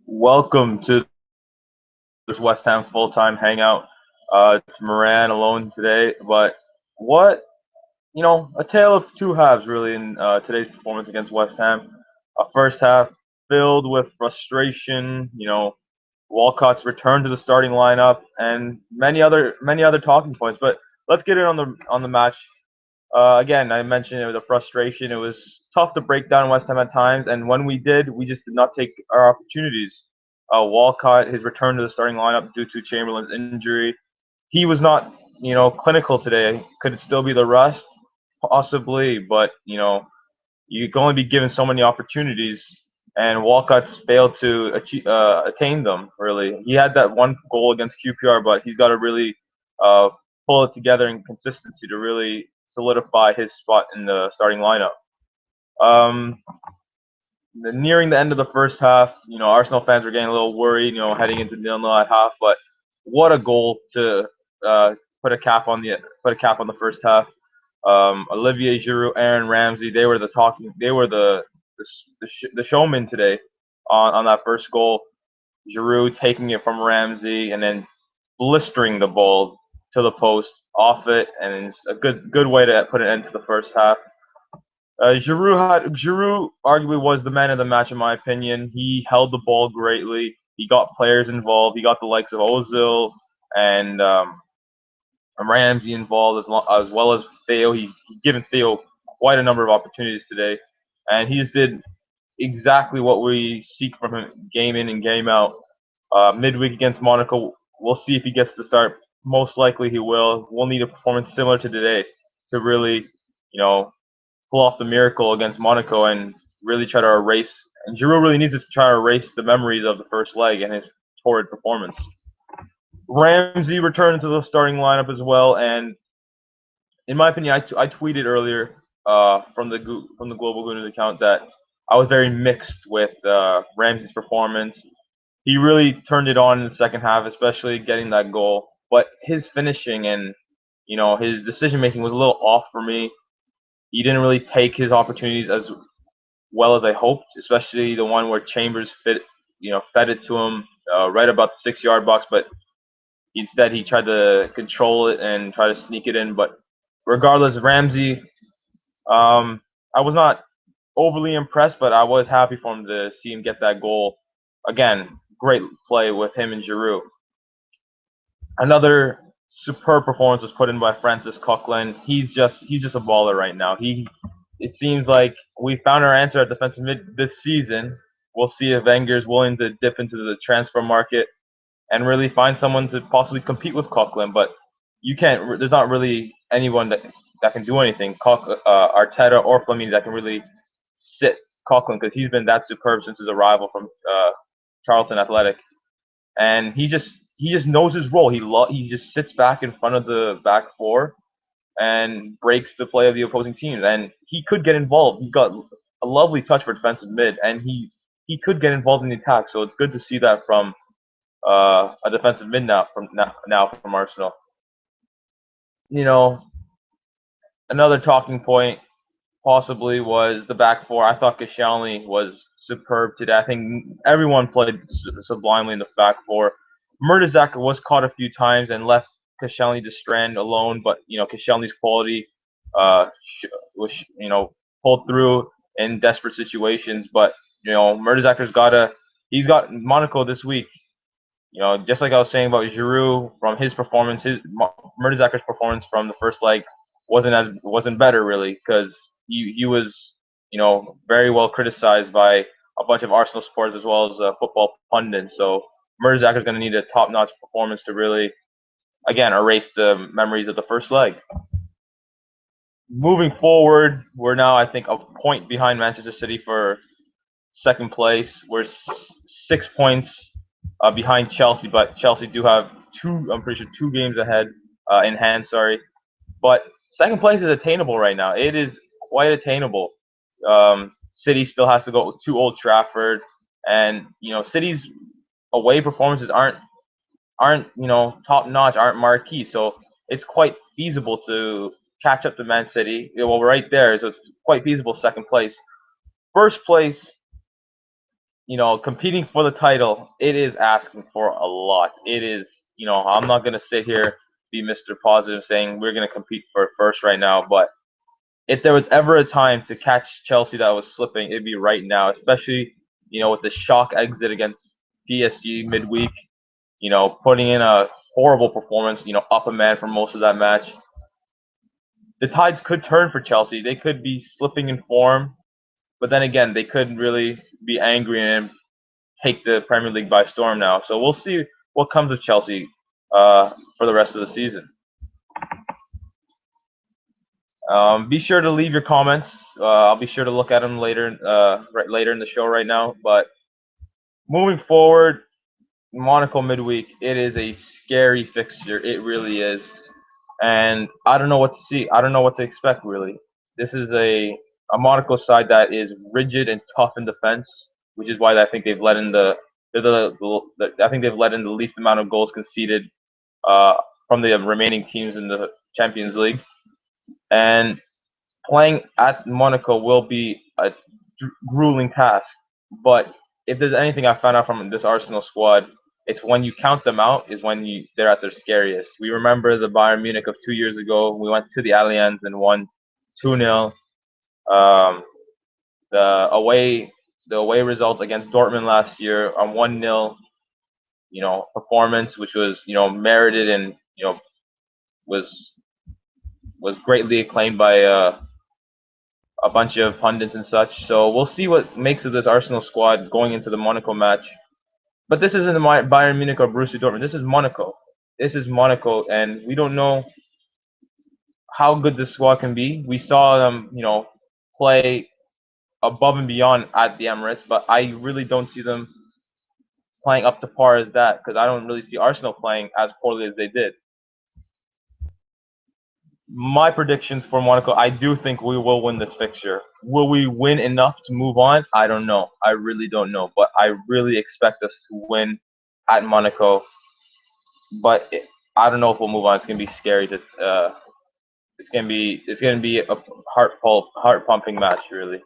Welcome to this West Ham Fulltime Hangout. It's Moran alone today, but what a tale of two halves really in today's performance against West Ham. A first half filled with frustration. Walcott's return to the starting lineup and many other talking points. But let's get in on the match. Again, I mentioned it was a frustration. It was tough to break down West Ham at times, and when we did, we just did not take our opportunities. Walcott, his return to the starting lineup due to Chamberlain's injury, he was not, clinical today. Could it still be the rust? Possibly, but you can only be given so many opportunities, and Walcott's failed to attain them. Really, he had that one goal against QPR, but he's got to really uh, pull it together in consistency to really solidify his spot in the starting lineup. Um, Nearing the end of the first half, Arsenal fans were getting a little worried, heading into 0-0 at half. But what a goal to uh, put a cap on the first half. Olivier Giroud, Aaron Ramsey, they were the showmen today on that first goal. Giroud taking it from Ramsey and then blistering the ball to the post off it, and it's a good way to put an end to the first half. Giroud arguably was the man of the match in my opinion. He held the ball greatly. He got players involved. He got the likes of Ozil and Ramsey involved as well as Theo. He given Theo quite a number of opportunities today, and he just did exactly what we seek from him game in and game out. Midweek against Monaco, we'll see if he gets to start. Most likely he will. We'll need a performance similar to today to really, you know, pull off the miracle against Monaco and really try to erase. And Giroud really needs to try to erase the memories of the first leg and his torrid performance. Ramsey returned to the starting lineup as well, and in my opinion, I tweeted earlier from the Global Gooners account that I was very mixed with Ramsey's performance. He really turned it on in the second half, especially getting that goal. But his finishing and his decision making was a little off for me. He didn't really take his opportunities as well as I hoped, especially the one where Chambers fed it to him right about the 6 yard box, but instead he tried to control it and try to sneak it in. But regardless, Ramsey, I was not overly impressed, but I was happy for him to see him get that goal. Again, great play with him and Giroud. Another superb performance was put in by Francis Coquelin. He's just a baller right now. It seems like we found our answer at defensive mid this season. We'll see if Wenger's willing to dip into the transfer market and really find someone to possibly compete with Coquelin. But you can't. There's not really anyone that can do anything. Arteta or Flamini that can really sit Coquelin because he's been that superb since his arrival from Charlton Athletic, and he just knows his role. He just sits back in front of the back four and breaks the play of the opposing team. And he could get involved. He got a lovely touch for defensive mid, and he could get involved in the attack. So it's good to see that from a defensive mid now from Arsenal. You know, another talking point possibly was the back four. I thought Koscielny was superb today. I think everyone played sublimely in the back four. Mertesacker was caught a few times and left Koscielny to strand alone, but Koscielny's quality was pulled through in desperate situations. But Mertesacker's he's got Monaco this week. Just like I was saying about Giroud from his performance, Mertesacker's performance from the first leg wasn't better really because he was very well criticized by a bunch of Arsenal supporters as well as football pundits. So Mertesacker's going to need a top-notch performance to really again erase the memories of the first leg. Moving forward, we're now I think a point behind Manchester City for second place. We're 6 points behind Chelsea, but Chelsea do have I'm pretty sure 2 games ahead in hand. Sorry, but second place is attainable right now. It is quite attainable. City still has to go to Old Trafford, and City's away performances aren't top notch, aren't marquee. So it's quite feasible to catch up to Man City. Well, right there, so it's quite feasible second place. First place, competing for the title, it is asking for a lot. It is, I'm not gonna sit here be Mr. Positive saying we're gonna compete for first right now, but if there was ever a time to catch Chelsea that was slipping, it'd be right now, especially with the shock exit against PSG midweek. Putting in a horrible performance. Up a man for most of that match. The tides could turn for Chelsea. They could be slipping in form, but then again, they could really be angry and take the Premier League by storm now. So we'll see what comes of Chelsea for the rest of the season. Be sure to leave your comments. I'll be sure to look at them later, later in the show right now. But moving forward, Monaco midweek, it is a scary fixture. It really is, and I don't know what to see. I don't know what to expect really. This is a Monaco side that is rigid and tough in defense, which is why I think they've let in I think they've let in the least amount of goals conceded from the remaining teams in the Champions League. And playing at Monaco will be a grueling task. But if there's anything I found out from this Arsenal squad, it's when you count them out is when they're at their scariest. We remember the Bayern Munich of 2 years ago. We went to the Allianz and won 2-0. The away result against Dortmund last year on 1-0, performance, which was merited and was greatly acclaimed by a bunch of pundits and such. So we'll see what makes of this Arsenal squad going into the Monaco match. But this isn't the Bayern Munich or Borussia Dortmund. This is Monaco. This is Monaco, and we don't know how good this squad can be. We saw them, play above and beyond at the Emirates, but I really don't see them playing up to par as that, because I don't really see Arsenal playing as poorly as they did. My predictions for Monaco, I do think we will win this fixture. Will we win enough to move on? I don't know. I really don't know. But I really expect us to win at Monaco. But I don't know if we'll move on. It's gonna be scary. It's gonna be a heart pumping match, really.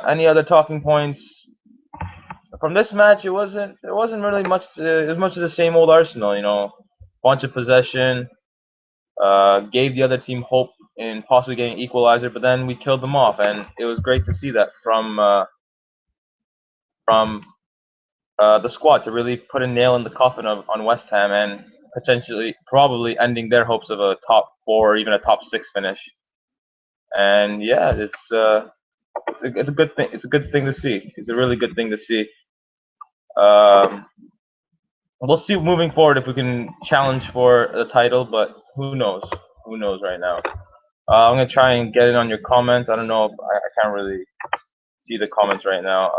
Any other talking points from this match? There wasn't really much. As much of the same old Arsenal. Bunch of possession, gave the other team hope in possibly getting equalizer, but then we killed them off, and it was great to see that from the squad to really put a nail in the coffin on West Ham and probably ending their hopes of a top 4 or even a top 6 finish. And yeah, it's a good thing. It's a good thing to see. It's a really good thing to see. We'll see moving forward if we can challenge for the title, but who knows? Who knows right now? I'm gonna try and get it on your comments. I don't know if I can't really see the comments right now.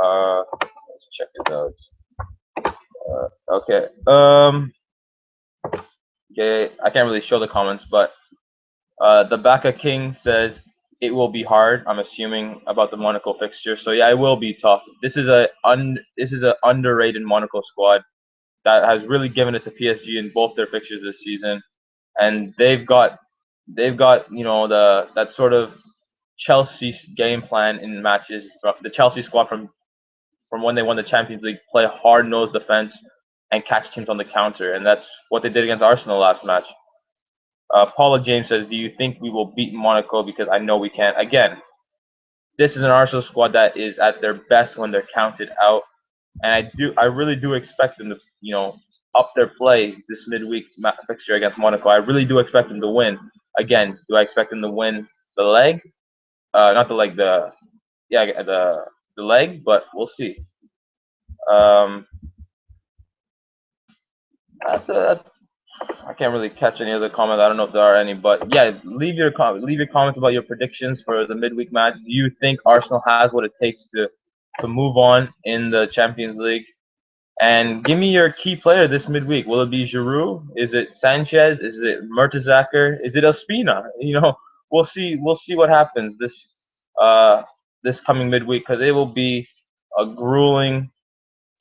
Let's check it out. Okay. Okay. I can't really show the comments, but the Baka King says it will be hard. I'm assuming about the Monaco fixture. So yeah, it will be tough. This is a underrated Monaco squad that has really given it to PSG in both their fixtures this season, and they've got that sort of Chelsea game plan in matches. The Chelsea squad from when they won the Champions League, play hard-nosed defense and catch teams on the counter, and that's what they did against Arsenal last match. Paula James says, "Do you think we will beat Monaco? Because I know we can." Again, this is an Arsenal squad that is at their best when they're counted out. And I really do expect them to, up their play this midweek fixture against Monaco. I really do expect them to win. Again, do I expect them to win the leg? Not the leg, the leg, but we'll see. I can't really catch any other comments. I don't know if there are any, but yeah, leave your comments about your predictions for the midweek match. Do you think Arsenal has what it takes to move on in the Champions League? And give me your key player this midweek. Will it be Giroud? Is it Sanchez? Is it Mertesacker? Is it Ospina? We'll see. We'll see what happens this coming midweek, because it will be a grueling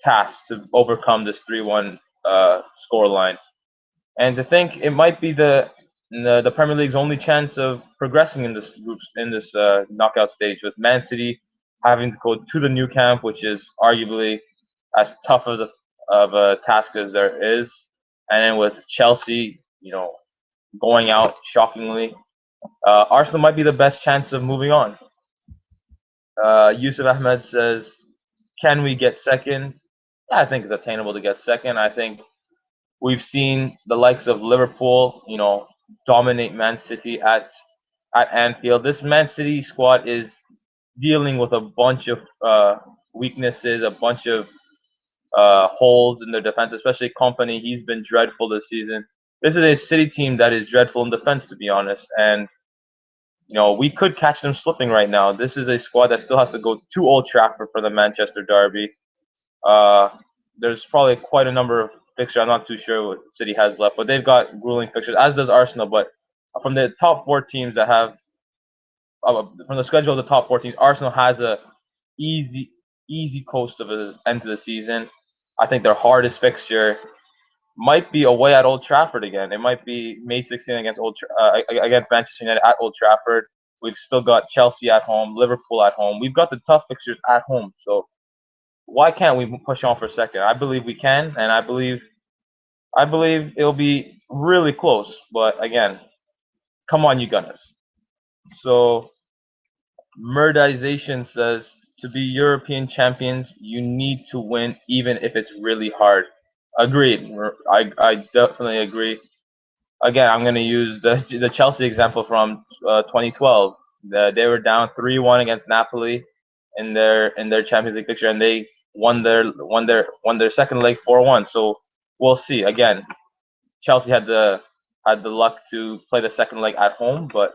task to overcome this 3-1 scoreline. And to think it might be the Premier League's only chance of progressing in this knockout stage, with Man City having to go to the new camp, which is arguably as tough of a task as there is. And then with Chelsea, going out shockingly, Arsenal might be the best chance of moving on. Yusuf Ahmed says, "Can we get second?" Yeah, I think it's attainable to get second. I think we've seen the likes of Liverpool, dominate Man City at Anfield. This Man City squad is dealing with a bunch of weaknesses, a bunch of holes in their defense, especially Company. He's been dreadful this season. This is a City team that is dreadful in defense, to be honest. And we could catch them slipping right now. This is a squad that still has to go to Old Trafford for the Manchester derby. There's probably quite a number of fixtures. I'm not too sure what City has left, but they've got grueling fixtures, as does Arsenal. But from the top four teams that have, from the schedule of the top four teams, Arsenal has a easy coast of the end of the season. I think their hardest fixture might be away at Old Trafford again. It might be May 16th against Manchester United at Old Trafford. We've still got Chelsea at home, Liverpool at home. We've got the tough fixtures at home. So why can't we push on for second? I believe we can, and I believe it'll be really close. But again, come on, you Gunners. So Murdization says, to be European champions, you need to win, even if it's really hard. Agreed. I definitely agree. Again, I'm going to use the Chelsea example from 2012. They were down 3-1 against Napoli in their Champions League fixture, and they won their second leg 4-1. So we'll see. Again, Chelsea had the luck to play the second leg at home, but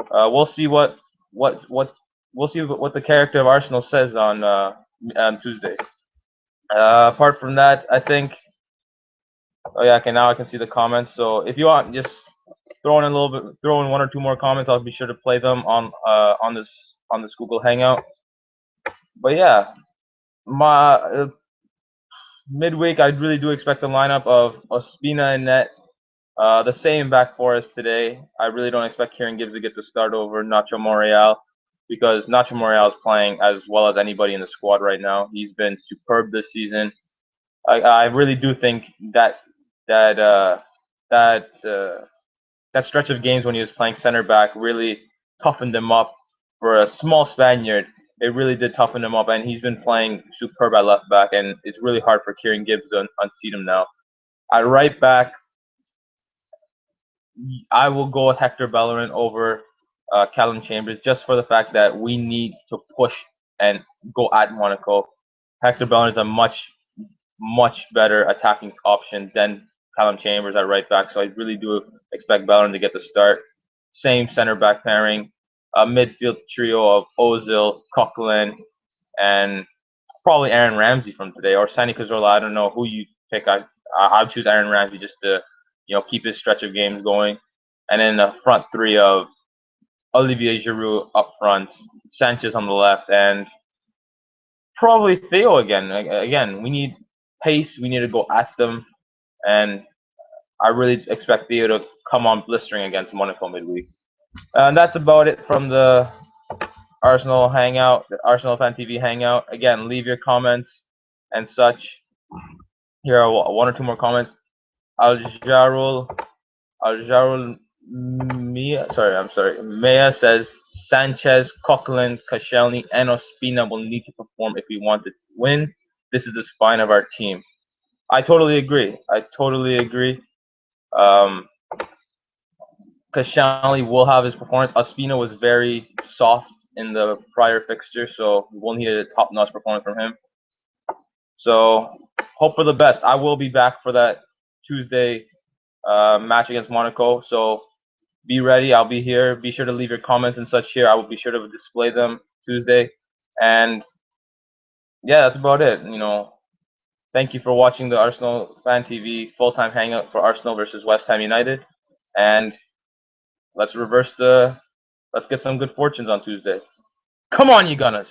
we'll see what the character of Arsenal says on Tuesday. Apart from that, I think. Oh yeah, okay. Now I can see the comments. So if you want, just throw in one or two more comments. I'll be sure to play them on this Google Hangout. But yeah, my midweek, I really do expect a lineup of Ospina and net. The same back four as today. I really don't expect Kieran Gibbs to get the start over Nacho Monreal, because Nacho Monreal is playing as well as anybody in the squad right now. He's been superb this season. I really do think that stretch of games when he was playing center back really toughened him up. For a small Spaniard, it really did toughen him up, and he's been playing superb at left back, and it's really hard for Kieran Gibbs to unseat him now. At right back, I will go with Hector Bellerin over Callum Chambers, just for the fact that we need to push and go at Monaco. Hector Bellerin is a much better attacking option than Callum Chambers at right back, so I really do expect Bellerin to get the start. Same center back pairing, a midfield trio of Ozil, Coquelin, and probably Aaron Ramsey from today, or Sani Cazorla. I don't know who you pick. I'll choose Aaron Ramsey just to keep his stretch of games going. And then the front three of Olivier Giroud up front, Sanchez on the left, and probably Theo again. Again, we need pace. We need to go at them. And I really expect Theo to come on blistering against Monaco midweek. And that's about it from the Arsenal Hangout, the Arsenal Fan TV Hangout. Again, leave your comments and such. Here are one or two more comments. Aljarul Maya says, Sanchez, Coquelin, Koscielny, and Ospina will need to perform if we want to win. This is the spine of our team. I totally agree. Koscielny will have his performance. Ospina was very soft in the prior fixture, so we'll need a top-notch performance from him. So hope for the best. I will be back for that Tuesday match against Monaco, so be ready. I'll be here. Be sure to leave your comments and such here. I will be sure to display them Tuesday. And yeah, that's about it. Thank you for watching the Arsenal Fan TV full-time hangout for Arsenal versus West Ham United. And let's get some good fortunes on Tuesday. Come on, you Gunners!